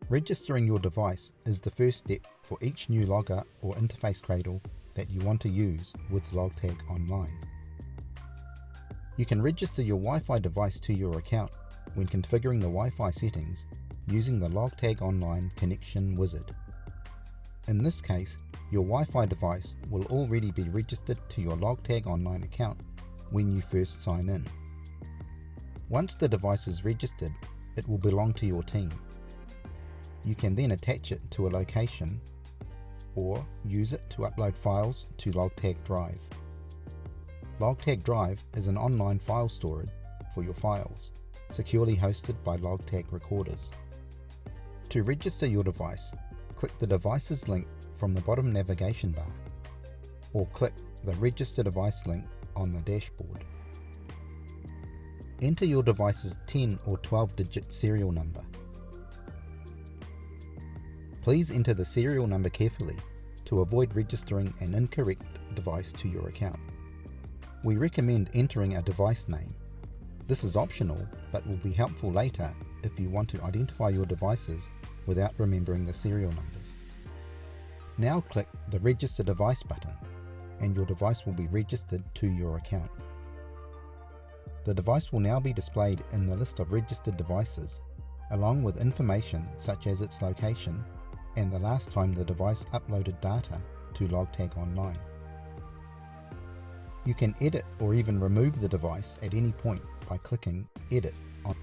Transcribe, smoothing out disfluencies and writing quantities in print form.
Registering your device is the first step for each new logger or interface cradle that you want to use with LogTag Online. You can register your Wi-Fi device to your account when configuring the Wi-Fi settings using the LogTag Online connection wizard. In this case, your Wi-Fi device will already be registered to your LogTag Online account when you first sign in. Once the device is registered, it will belong to your team. You can then attach it to a location or use it to upload files to LogTag Drive. LogTag Drive is an online file storage for your files, securely hosted by LogTag recorders. To register your device, click the Devices link from the bottom navigation bar, or click the Register Device link on the dashboard. Enter your device's 10 or 12-digit serial number. Please enter the serial number carefully to avoid registering an incorrect device to your account. We recommend entering a device name. This is optional, but will be helpful later if you want to identify your devices without remembering the serial numbers. Now click the Register Device button, and your device will be registered to your account. The device will now be displayed in the list of registered devices, along with information such as its location and the last time the device uploaded data to LogTag Online. You can edit or even remove the device at any point by clicking Edit on